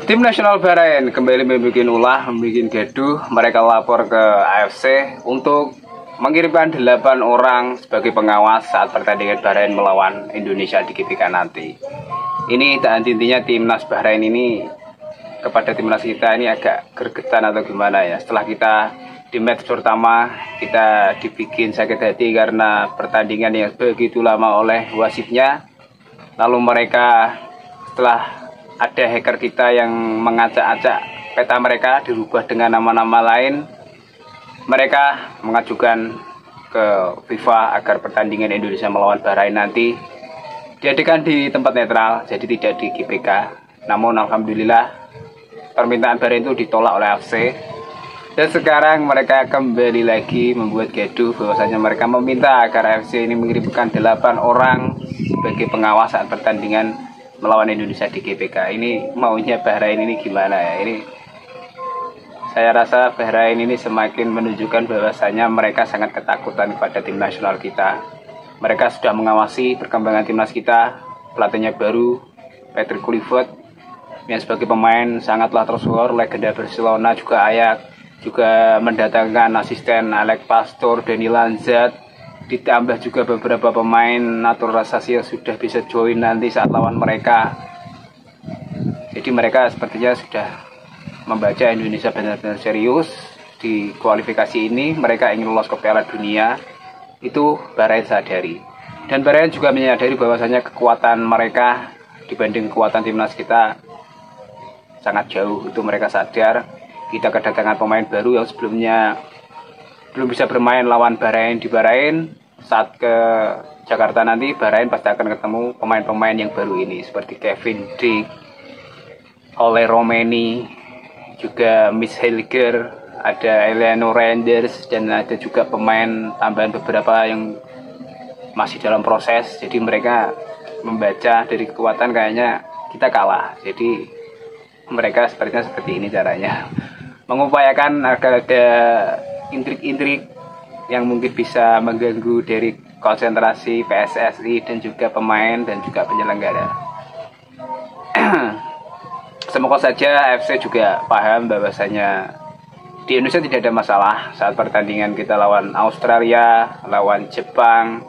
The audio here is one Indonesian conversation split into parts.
Tim nasional Bahrain kembali membuat gaduh. Mereka lapor ke AFC untuk mengirimkan 8 orang sebagai pengawas saat pertandingan Bahrain melawan Indonesia di GBK nanti. Ini tak intinya timnas Bahrain ini kepada timnas kita ini agak gregetan atau gimana ya. Setelah kita di match pertama kita dibikin sakit hati karena pertandingan yang begitu lama oleh wasitnya. Lalu mereka setelah ada hacker kita yang mengacak-acak peta mereka dirubah dengan nama-nama lain, mereka mengajukan ke FIFA agar pertandingan Indonesia melawan Bahrain nanti diadakan di tempat netral, jadi tidak di GBK. Namun alhamdulillah permintaan Bahrain itu ditolak oleh AFC. Dan sekarang mereka kembali lagi membuat gaduh bahwasanya mereka meminta agar AFC ini mengirimkan 8 orang sebagai pengawas saat pertandingan melawan Indonesia di GBK. Ini maunya Bahrain ini gimana ya? Ini saya rasa Bahrain ini semakin menunjukkan bahwasanya mereka sangat ketakutan kepada tim nasional kita. Mereka sudah mengawasi perkembangan timnas kita. Pelatihnya baru, Patrick Kluivert, yang sebagai pemain sangatlah tersohor, legenda Barcelona juga Ajax, juga mendatangkan asisten Alex Pastor, Dani Lanzat, ditambah juga beberapa pemain naturalisasi yang sudah bisa join nanti saat lawan mereka. Jadi mereka sepertinya sudah membaca Indonesia benar-benar serius di kualifikasi ini. Mereka ingin lolos ke Piala Dunia. Itu Bahrain sadari. Dan Bahrain juga menyadari bahwasanya kekuatan mereka dibanding kekuatan timnas kita sangat jauh. Itu mereka sadar. Kita kedatangan pemain baru yang sebelumnya belum bisa bermain lawan Bahrain di Bahrain. Saat ke Jakarta nanti Bahrain pasti akan ketemu pemain-pemain yang baru ini seperti Kevin Dijk, Ole Romeni, juga Miss Helger, ada Eleanor Renders, dan ada juga pemain tambahan beberapa yang masih dalam proses. Jadi mereka membaca dari kekuatan kayaknya kita kalah. Jadi mereka sepertinya seperti ini caranya, mengupayakan agar ada intrik-intrik yang mungkin bisa mengganggu dari konsentrasi PSSI dan juga pemain dan juga penyelenggara. Semoga saja AFC juga paham bahwasanya di Indonesia tidak ada masalah saat pertandingan kita lawan Australia, lawan Jepang,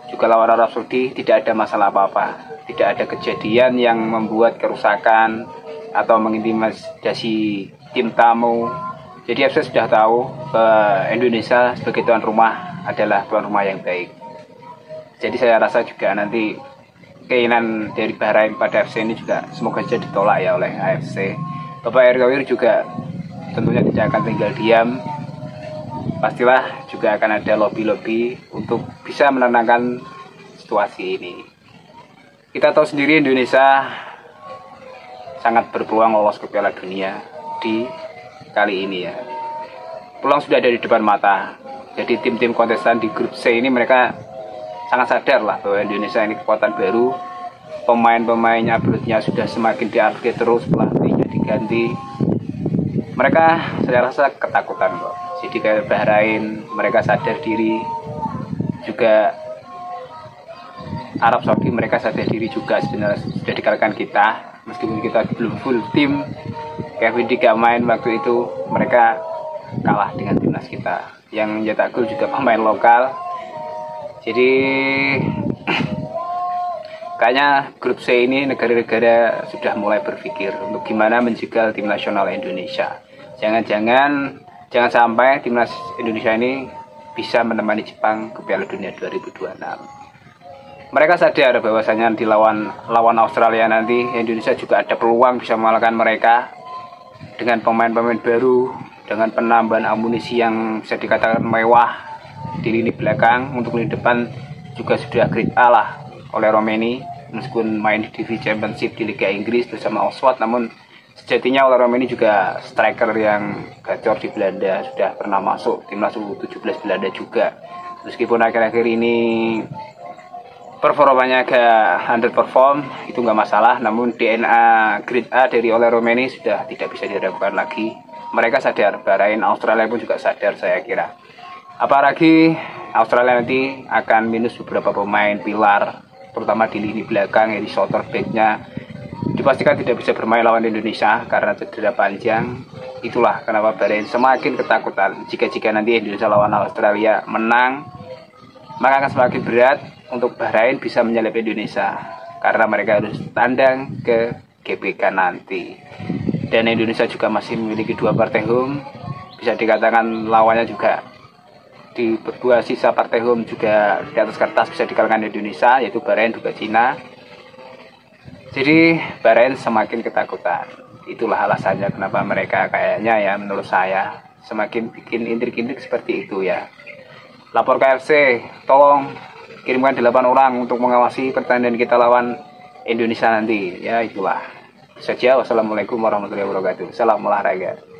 juga lawan Arab Saudi, tidak ada masalah apa-apa. Tidak ada kejadian yang membuat kerusakan atau mengintimidasi tim tamu. Jadi AFC sudah tahu bahwa Indonesia sebagai tuan rumah adalah tuan rumah yang baik. Jadi saya rasa juga nanti keinginan dari Bahrain pada AFC ini juga semoga saja ditolak ya oleh AFC. Bapak Erick Thohir juga tentunya tidak akan tinggal diam. Pastilah juga akan ada lobby-lobby untuk bisa menenangkan situasi ini. Kita tahu sendiri Indonesia sangat berpeluang lolos ke Piala Dunia di kali ini ya. Peluang sudah ada di depan mata. Jadi tim-tim kontestan di grup C ini mereka sangat sadar lah bahwa Indonesia ini kekuatan baru. Pemain-pemainnya upgrade-nya sudah semakin di-upgrade terus, pelatihnya diganti. Mereka saya rasa ketakutan kok. Jadi kayak Bahrain mereka sadar diri. Juga Arab Saudi mereka sadar diri juga sebenarnya sudah dikalahkan kita. Meskipun kita belum full tim, Kevin Dijk gak main waktu itu, mereka kalah dengan timnas kita. Yang nyetak gol juga pemain lokal. Jadi kayaknya grup C ini negara-negara sudah mulai berpikir untuk gimana menjegal tim nasional Indonesia. Jangan sampai timnas Indonesia ini bisa menemani Jepang ke Piala Dunia 2026. Mereka sadar bahwasanya di lawan Australia nanti Indonesia juga ada peluang bisa mengalahkan mereka dengan pemain-pemain baru, dengan penambahan amunisi yang bisa dikatakan mewah di lini belakang. Untuk lini depan juga sudah grade A lah oleh Romeni, meskipun main di divisi Championship di Liga Inggris bersama Oswald, namun sejatinya oleh Romeni juga striker yang gacor di Belanda, sudah pernah masuk timnas U17 Belanda juga. Meskipun akhir-akhir ini performanya agak underperform, itu nggak masalah, namun DNA grade A dari Ole Romeni sudah tidak bisa diragukan lagi. Mereka sadar, Bahrain, Australia pun juga sadar saya kira. Apalagi Australia nanti akan minus beberapa pemain pilar, terutama di lini belakang, ya di shoulder back-nya. dipastikan tidak bisa bermain lawan Indonesia karena cedera panjang. Itulah kenapa Bahrain semakin ketakutan. Jika nanti Indonesia lawan Australia menang, maka akan semakin berat untuk Bahrain bisa menyalip Indonesia karena mereka harus tandang ke GBK nanti. Dan Indonesia juga masih memiliki 2 partai home, bisa dikatakan lawannya juga di berdua sisa partai home juga di atas kertas bisa dikalahkan Indonesia, yaitu Bahrain juga Cina. Jadi Bahrain semakin ketakutan. Itulah alasannya kenapa mereka kayaknya ya menurut saya semakin bikin intrik-intrik seperti itu ya. Lapor KFC, tolong kirimkan 8 orang untuk mengawasi pertandingan kita lawan Indonesia nanti. Ya itulah saja. Wassalamualaikum warahmatullahi wabarakatuh. Salam olahraga.